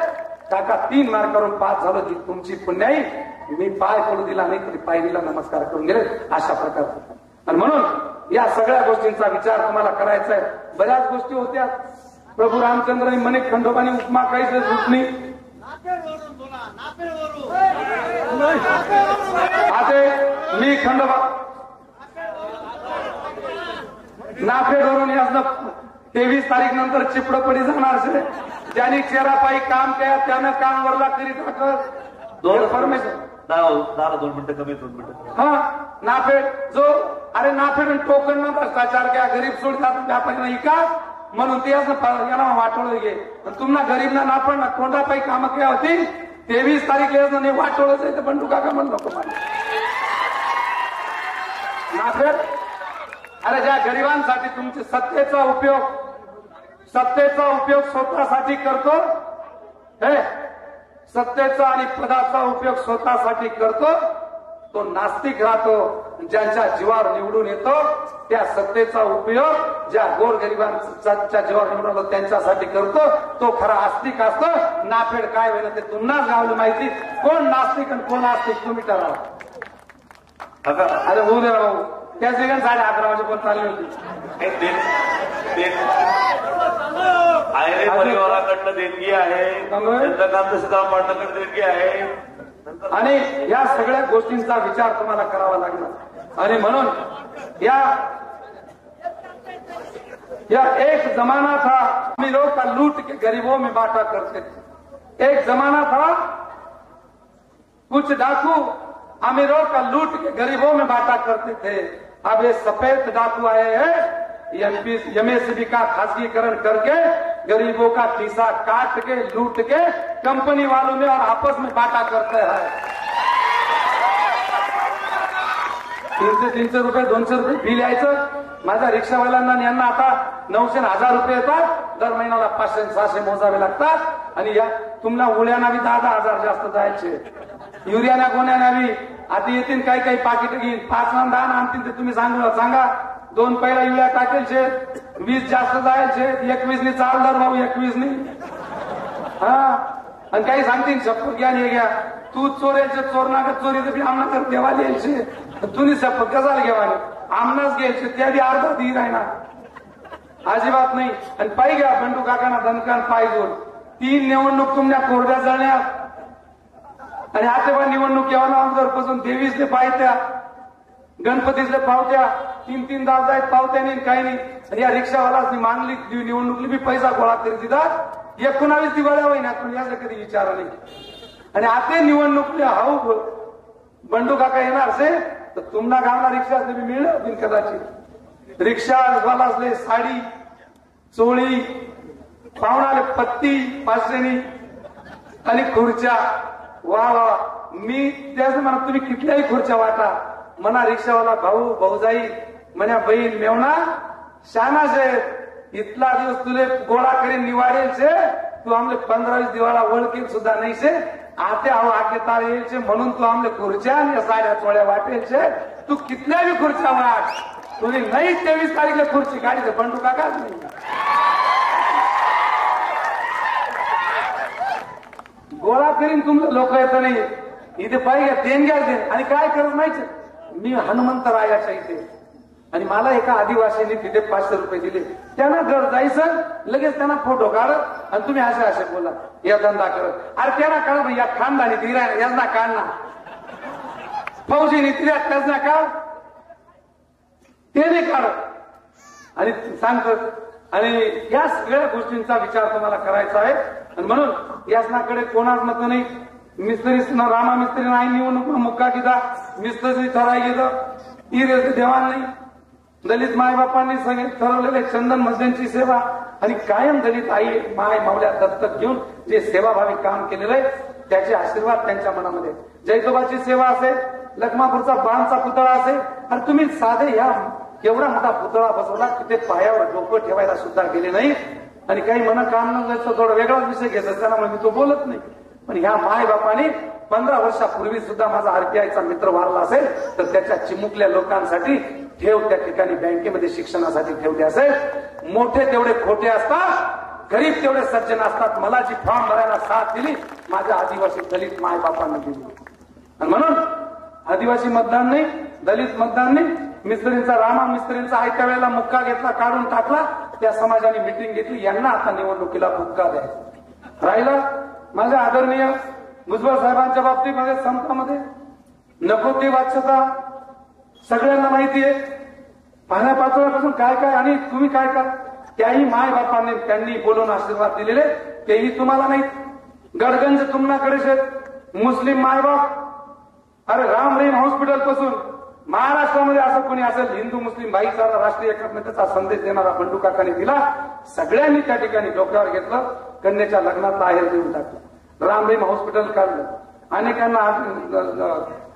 काका 3 मार्कावरून पास झालो, ती तुमची पुण्याई. मी पाय पडू दिला नाही तरी पायरीला नमस्कार करून गेले. अशा प्रकारचा. आणि म्हणून या सगळ्या गोष्टींचा विचार तुम्हाला करायचा आहे. बऱ्याच गोष्टी होत्या. प्रभू रामचंद्रांनी म्हणे खंडोबानी उपमा काहीच सुटली. आता मी खंडोबा नाफेडवरून याच 23 तारीख नंतर चिपडपडी जाणार आहे. ज्यांनी चेहरापायी काम केलं त्यानं काम वरला करी टाकत. परमेश्वर 2 मिनिटं कमी 2 मिनिटं. हा नाफेड जो अरे नाफेड टोकन न भ्रष्टाचार क्या गरीब सोडतात व्यापारी नाही का म्हणून ते याला वाटोळ घे. तुम्हाला गरीब ना नाफड ना तोंडापायी कामं काय होती. 23 तारीख नाही वाटोळच आहे तर बंडू काका म्हणून नको नाफेड. अरे ज्या गरिबांसाठी तुमचे सत्तेचा उपयोग स्वतःसाठी करतो, हे सत्तेचा आणि पदाचा उपयोग स्वतःसाठी करतो तो नास्तिक राहतो. ज्यांच्या जीवावर निवडून येतो त्या सत्तेचा उपयोग ज्या गोरगरिबांच्या जीवावर निवडून येतो त्यांच्यासाठी करतो तो खरा आस्तिक असतो. नाफेड काय होईल ते तुम्हालाच गावलं माहिती. कोण नास्तिक आणि कोण आस्तिक तुम्ही ठरावा. अरे होऊ दे भाऊ. त्या ठिकाणी 11:30 वाजेपर्यंत चालली होती. आयरे परिवाराकडनं देणगी आहे, चंद्रकांत सीताराम पाटलांकडे देणगी आहे. आणि या सगळ्या गोष्टींचा विचार तुम्हाला करावा लागला. आणि म्हणून या एक जमाना था हम लोग का लूट के गरीबों में बांटा करते थे. एक जमाना था कुछ डाकू अमीरों का लूट के गरीबों में बांटा करते थे. अब ये सफेद डाकू आए हैं एमएसबी का खासगीकरण करके गरीबों का खीसा काट के लूट के कंपनी वालों में और आपस में बांटा करते हैं। 300 रुपये 200 रुपये बिल यायचं माझ्या रिक्षावाल्यांना यांना आता 900 आणि 1000 रुपये येतात, दर महिन्याला 500 600 मोजावे लागतात आणि या तुम्हाला उड्याना बी 10,000 जास्त जायचे, युरियाना गोण्याना बी आता येतील काही काही पाकिट घेईन 5 आणि 10 आणतील ते तुम्ही सांगा 2 पहिला युरिया टाकेल शे 20 जास्त जायचे 21 ने चालदार भाऊ 21 ने हा आणि काही सांगतील शपथ घ्या हे घ्या तू चोरेलचे चोर ना चोरीचं बी आमना कर देवाला यायचे तुम्ही शपथ कसाला घेवाने आमनाच घ्यायचे त्या बी अर्धा धीर आहे ना अजिबात नाही। आणि पायी घ्या बंडू काकांना धनकान पाय जोड 3 निवडणूक तुमच्या कोरड्या जळण्यात आणि आता निवडणूक येवाना आमदार पासून 23 पायत्या गणपतीचे पावत्या 3 दास आहेत पावत्याने काही नाही आणि या रिक्षावाला मागली निवडणुकीला बी पैसा गोळा करीत दितात 19 दिवाळ्या होईना पण याचा कधी विचार नाही। आणि आता निवडणुकीला हाऊ बंडू काका येणार असे तर तुम्हाला गावला रिक्षा बी मिळेल कदाचित रिक्षावाला असले साडी चोळी पाहुणाले पत्ती 500 आणि खुर्च्या वा वा मी त्याच म्हणा तुम्ही कितल्याही खुर्च्या वाटा मना रिक्षावाला भाऊ भाऊजाई म्हण्या बहीण मेवना शानाशे इतला दिवस तुले गोळा करीन निवाडेल शे तू आमले 15-20 दिवाळा ओळखील सुद्धा नाही शे आते आहो आके तार येईल शे म्हणून तू आमले खुर्च्या आणि साड्या चोळ्या वाटेल शे तू कितल्या बी खुर्च्या वाट तुझी नाही 23 तारीखला खुर्ची काढी बंडू काकाच नाही गोळा करीन तुमचं लोक येतं नाही इथे पाहिजे देणग्या देण आणि काय करत माहिती मी हनुमंतरायाच्या इथे आणि मला एका आदिवासीने तिथे 500 रुपये दिले त्यांना घर जायचं लगेच त्यांना फोटो काढत आणि तुम्ही असे बोला या धंदा करत अरे त्यांना काढ या खानदानी तिरा यांना काढना फौजीने तिऱ्या त्यांना काढ ते नाही काढत आणि सांगत आणि या सगळ्या गोष्टींचा विचार तुम्हाला करायचा आहे आणि म्हणून यासनाकडे कोणाच मत नाही मिस्त्री रामा मिस्त्री नाही निवडणूक मुक्का किदा मिस्त्री ठराय घेतं ही देवान नाही दलित मायबापांनी ठरवलेले चंदन मजल्यांची सेवा आणि कायम दलित आई माय मावल्या दत्तक घेऊन जे सेवाभावी काम केलेलं आहे त्याचे आशीर्वाद त्यांच्या मनामध्ये जैतोबाची सेवा असेल लखमापूरचा बाणचा पुतळा असेल आणि तुम्ही साधे ह्या एवढा मोठा पुतळा बसवला की ते पायावर डोकं ठेवायला सुद्धा गेले नाही आणि काही मना काम न जायचं थोडा वेगळाच विषय घेतात त्यामुळे मी तो बोलत नाही पण ह्या माय बापाने 15 वर्षापूर्वी सुद्धा माझा आरपीआयचा मित्र वारला असेल तर त्याच्या चिमुकल्या लोकांसाठी ठेव त्या ठिकाणी बँकेमध्ये शिक्षणासाठी ठेवले असेल मोठे तेवढे खोटे असतात गरीब तेवढे सज्जन असतात मला जी फॉर्म भरायला साथ दिली माझ्या आदिवासी दलित माय बापांना दिली आणि म्हणून आदिवासी मतदान नाही दलित मतदान नाही मिस्त्रींचा रामा मिस्त्रींचा आयत्या वेळेला मुक्का घेतला काढून टाकला त्या समाजाने मिटिंग घेतली यांना आता निवडणुकीला मुक्का द्यायचा राहिला माझ्या आदरणीय भुजबळ साहेबांच्या बाबतीमध्ये संपामध्ये नको ती वाच्यता सगळ्यांना माहिती आहे पाण्या पातळीपासून काय काय आणि तुम्ही काय काय त्याही माय बापांनी त्यांनी बोलून आशीर्वाद दिलेले तेही तुम्हाला नाहीत गडगंज तुमनाकडेच आहेत मुस्लिम मायबाप अरे राम रहीम हॉस्पिटल पासून महाराष्ट्रामध्ये असं कोणी असेल हिंदू मुस्लिम भाईचारा राष्ट्रीय एकात्मतेचा संदेश देणारा बंडू काकाने दिला सगळ्यांनी त्या ठिकाणी डोक्यावर घेतलं कन्याच्या लग्नात आहेर देऊन टाकलं राम रहीम हॉस्पिटल काढलं अनेकांना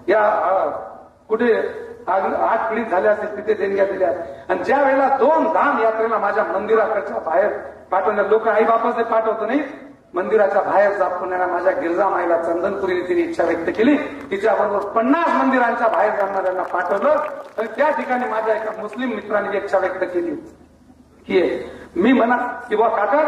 या कुठे आठ पीडित झाले असतील तिथे देणग्या दिल्या आणि ज्या वेळेला 2 धाम यात्रेला माझ्या मंदिराकडच्या बाहेर पाठवण्या लोक आई बापाचे पाठवतो नाही मंदिराच्या बाहेर जाण्याला माझ्या गिरजामाईला चंदनपुरीने तिने इच्छा व्यक्त केली तिच्याबरोबर 50 मंदिरांच्या बाहेर जाणाऱ्यांना पाठवलं आणि त्या ठिकाणी माझ्या एका मुस्लिम मित्राने इच्छा व्यक्त केली की मी म्हणा की बा काका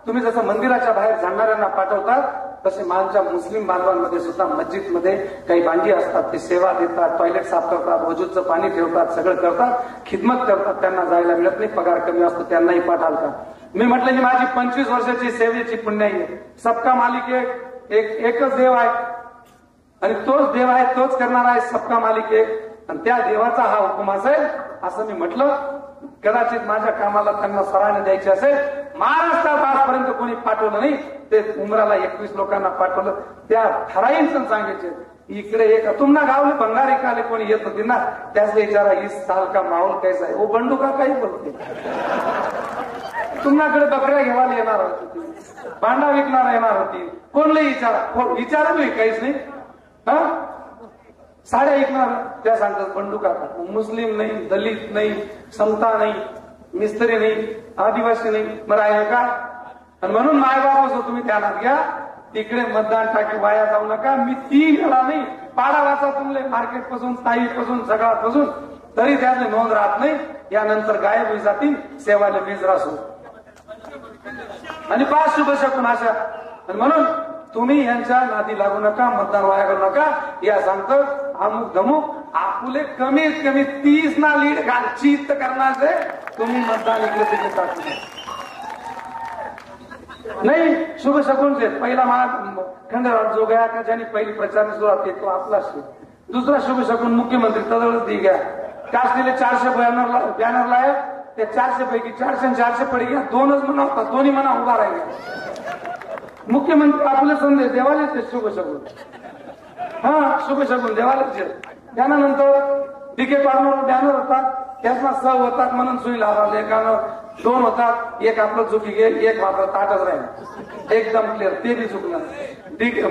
तुम्ही जसं मंदिराच्या बाहेर जाणाऱ्यांना पाठवतात तसे माझ्या मुस्लिम बांधवांमध्ये सुद्धा मस्जिदमध्ये काही बांधी असतात ते सेवा देतात टॉयलेट साफ करतात वजूचं पाणी ठेवतात सगळं करतात खिदमत करतात त्यांना जायला मिळत नाही पगार कमी असतो त्यांनाही पाठाल का मी म्हटलं की माझी 25 वर्षाची सेवेची पुण्याई आहे सबका मालिक एकच देव आहे आणि तोच देव आहे तोच करणार आहे सबका मालिक एक आणि त्या देवाचा हा हुकूम असेल असं मी म्हटलं कदाचित माझ्या कामाला त्यांना सराहणे द्यायचे असेल महाराष्ट्रात आजपर्यंत कोणी पाठवलं नाही. ते उमराला 21 लोकांना पाठवलं. त्या ठराईंचं सांगायचे इकडे एक तुमना गावले भंगारी काले कोणी येत होती ना त्याचे विचारा 20 साल का माहोल कैसा है. वो बंडू का काही बोलते. तुमच्याकडे बकऱ्या घेवायला येणार होती, भांडा विकणार येणार होती, कोणलाही विचारा नाही काहीच नाही. साड्या विकणार त्या सांगतात बंडू काका. मुस्लिम नाही, दलित नाही, समता नाही, मिस्त्री नाही, आदिवासी नाही, मग आहे का. आणि म्हणून मायबाप असो तुम्ही ध्यानात घ्या तिकडे मतदान टाकी वाया जाऊ नका. मी 3 वेळा नाही पाडा वाचा तुमले मार्केट पासून ताई पासून सगळा पासून तरी त्यातले नोंद राहत नाही. यानंतर गायब होई जातील सेवाले बेजरा असो आणि 5 शुभ शकून अशा. आणि म्हणून तुम्ही यांच्या नादी लागू नका, मतदान वाया करू नका. या सांगतो अमुक धमुक आपुले कमीत कमी 30 ना लीड घालचित करण्याचे तुम्ही मतदान इकडे तिकडे टाकू नाही. शुभ शकून से पहिला खंडराव जो गया का ज्यांनी पहिली प्रचारणी सुरुवात केली तो आपलाच. दुसरा शुभ शकून मुख्यमंत्री तदळच दी गया. काश्मीरले 400 बॅनर लाया. त्या 400 पैकी 400 पडी गया. 2च म्हणा होता, दोन्ही म्हणा उभा राहिला. मुख्यमंत्री आपले संदेश देवालेच ते शुभ शकून. शुभ शकून देवालेच. त्यानंतर डीके पाडणार बॅनर होतात त्यातना 6 होतात म्हणून सुई लावला. एकानं 2 होतात, एक आपलं चुकी गेल, एक मात्र ताटच राहील. एकदम क्लिअर ते बी चुकलं. डीके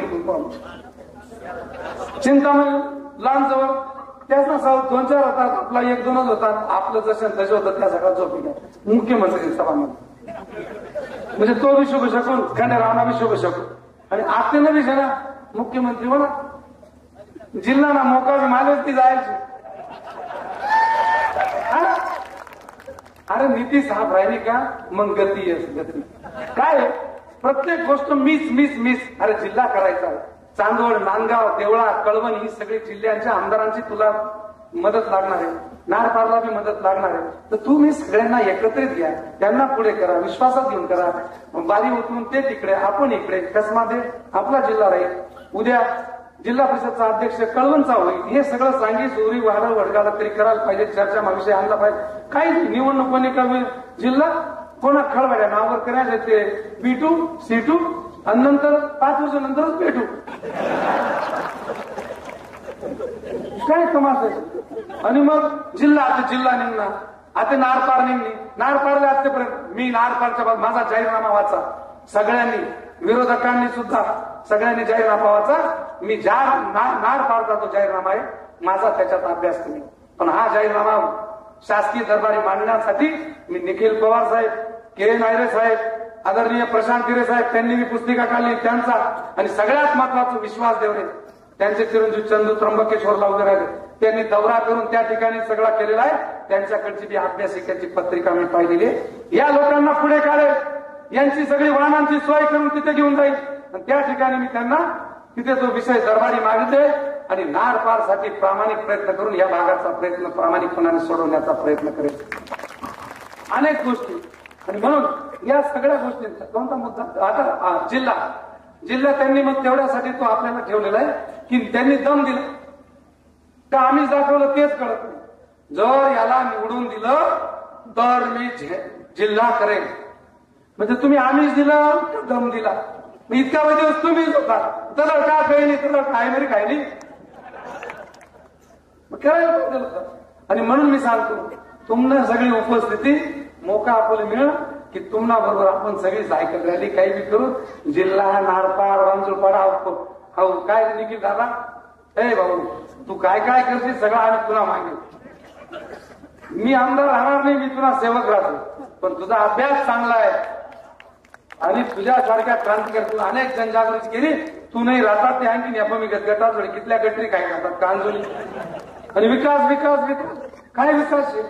चिंतामणी लांबजवळ त्याचा 2-4 होतात, आपला 1-2च होतात. आपलं जसं तसे होतं त्या सगळ्यात झोपी घ्या मुख्यमंत्री सभामध्ये. म्हणजे तो बी शुभ शकून, खंडेरावना बी शुभ शकून. आणि आपल्याला बी ना मुख्यमंत्री म्हणा जिल्हा ना मोका बी मालच ती जायची. अरे नीती साफ राहिली का मग गती गती काय प्रत्येक गोष्ट मीच. अरे जिल्हा करायचा. चांदवड, नांदगाव, देवळा, कळवण ही सगळी जिल्ह्यांच्या आमदारांची तुला मदत लागणार आहे. नारपारला बी मदत लागणार आहे. तर तुम्ही सगळ्यांना एकत्रित घ्या, त्यांना पुढे करा, विश्वासात घेऊन करा. बारी उतरून ते तिकडे आपण इकडे कसमध्ये आपला जिल्हा राहील. उद्या जिल्हा परिषदचा अध्यक्ष कळवणचा होईल. हे सगळं सांगी चोरी वाढ वडगाला तरी करायला पाहिजे. चर्चा विषय आणला पाहिजे. काही निवडणुकांनी का जिल्हा कोणा खळवाड्या नावावर करायचं ते B2 C2 आणि नंतर 5 वर्षानंतरच भेटू. काय तमाशा. आणि मग जिल्हा निघणार. आता नारपार निघली. नारपारला आजपर्यंत मी नारपारच्या माझा जाहीरनामा वाचा. सगळ्यांनी विरोधकांनी सुद्धा सगळ्यांनी जाहीरनामा वाचा. मी नारपारचा तो जाहीरनामा आहे माझा, त्याच्यात अभ्यास तुम्ही. पण हा जाहीरनामा शासकीय दरबारी मांडण्यासाठी मी निखिल पवार साहेब, के नायरे साहेब, आदरणीय प्रशांत गिरे साहेब त्यांनी मी पुस्तिका काढली त्यांचा. आणि सगळ्यात महत्वाचं विश्वास देवरे त्यांचे चिरंजीव चंदू त्र्यंबकेश्वरला उभे राहिले. त्यांनी दौरा करून त्या ठिकाणी सगळा केलेला आहे. त्यांच्याकडची बी अभ्यासिकेची पत्रिका मी पाहिलेली आहे. या लोकांना पुढे काढेल. यांची सगळी वाहनांची सोय करून तिथे घेऊन जाईल. आणि त्या ठिकाणी मी त्यांना तिथे तो विषय दरबारी मागितले आणि नारपारसाठी प्रामाणिक प्रयत्न करून या भागाचा प्रयत्न प्रामाणिकपणाने सोडवण्याचा प्रयत्न करेल. अनेक गोष्टी. आणि म्हणून या सगळ्या गोष्टींचा कोणता मुद्दा आता जिल्हा त्यांनी मग तेवढ्यासाठी तो आपल्याला ठेवलेला आहे की त्यांनी दम दिला का आम्ही दाखवलं तेच कळत नाही. जर याला निवडून दिलं तर मी जिल्हा करेन. म्हणजे तुम्ही आम्हीच दिलं का दम दिला. इतका दिवस तुम्हीच होता. तर का खायली तर काय मेरी खायली करायला पाहिजे. आणि म्हणून मी सांगतो तुम्हाला सगळी उपस्थिती मोका आपल्याला मिळेल की तुम्हाला बरोबर आपण सगळी सायकल रॅली काही बी करू. जिल्हा नारपार वांजुळपाडा हो काय निखिल दादा ए भाऊ तू काय काय करशील सगळं आम्ही तुला मागेल. मी आमदार राहणार नाही, मी तुला सेवक राहतो. पण तुझा अभ्यास चांगला आहे आणि तुझ्यासारख्या क्रांतिकारी तुला अनेक जनजागृती केली. तू नाही राहतात ते आणखी आपण गटात कितल्या गटरी काय राहतात कांजोली. आणि विकास विकास विकास काय विकास आहे.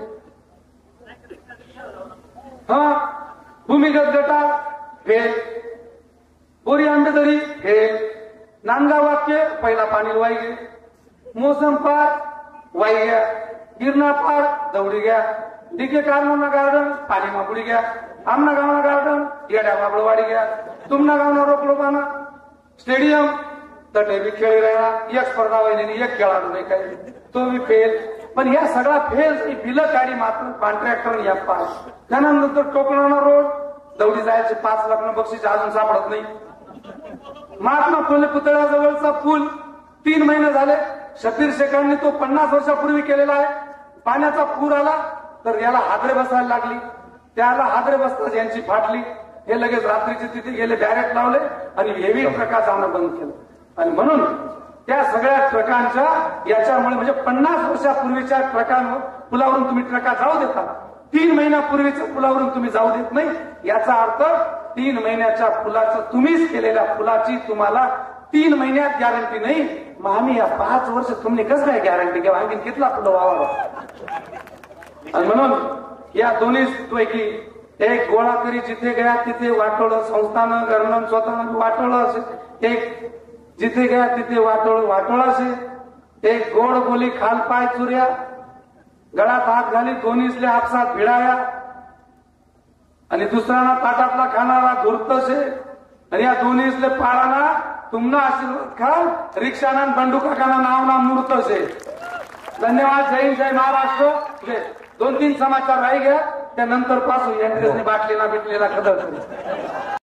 भूमिगत गटार फेल, बोरी आंबेदरी फेल, नांदगाव वाक्य पहिला पाणी वाई गे, मोसम पार वाई गया, गिरणा पार दौडी गया, डीके कारमोना गार्डन पाणी मापुडी गया, आमना गावना गार्डन येड्या बाबळवाडी गया, तुमना गावना रोकलो पाना स्टेडियम तटे बी खेळी राहिला. एक स्पर्धा वहिनी एक खेळाडू नाही काही तो बी फेल. पण या सगळा फेल बिलं काढी मात्र कॉन्ट्रॅक्टर या पास. त्यानंतर टोकणारा रोड दौडी जायचे 5 लाख बक्षीस अजून सापडत नाही. महात्मा फुले पुतळ्याजवळचा पूल 3 महिने झाले. शबीर शेखांनी तो 50 वर्षापूर्वी केलेला आहे. पाण्याचा पूर आला तर याला हादरे बसायला लागली. त्याला हादरे बसताच यांची फाटली. हे लगेच रात्रीचे तिथे गेले, बॅरेट लावले आणि हेवी ट्रका जाणं बंद केलं. आणि म्हणून त्या सगळ्या ट्रकांच्या याच्यामुळे म्हणजे 50 वर्षापूर्वीच्या ट्रकांवर पुलावरून तुम्ही ट्रका जाऊ देता, 3 महिन्यापूर्वीच्या पुलावरून तुम्ही जाऊ देत नाही. याचा अर्थ 3 महिन्याच्या पुलाचं तुम्हीच केलेल्या पुलाची तुम्हाला 3 महिन्यात गॅरंटी नाही. मग आम्ही या 5 वर्ष तुम्ही कसं काय गॅरंटी घ्यावा, आणखी कितला पुलं वावर. आणि म्हणून या दोन्ही पैकी एक गोळाकरी जिथे गया तिथे वाटोळं, संस्थानं गणन स्वतःनं वाटोळं असे. एक जिथे गया तिथे वाटोळं असे. एक गोड बोली खाल पाय चुऱ्या, गळात हात घाली दोन्हीसले आपसात भिडाया. आणि दुसऱ्याना ताटातला खाणारा धुरतसे. आणि या दोन्हीसले पाळाना तुमना आशीर्वाद खाल, रिक्षाना बंडूकाकाना नाव ना मूर्तसे. धन्यवाद. जय हिंद, जय महाराष्ट्र. 2-3 समाचार राही गया, त्यानंतर पासून यांनी बाटलीला बिटलेला खदळ.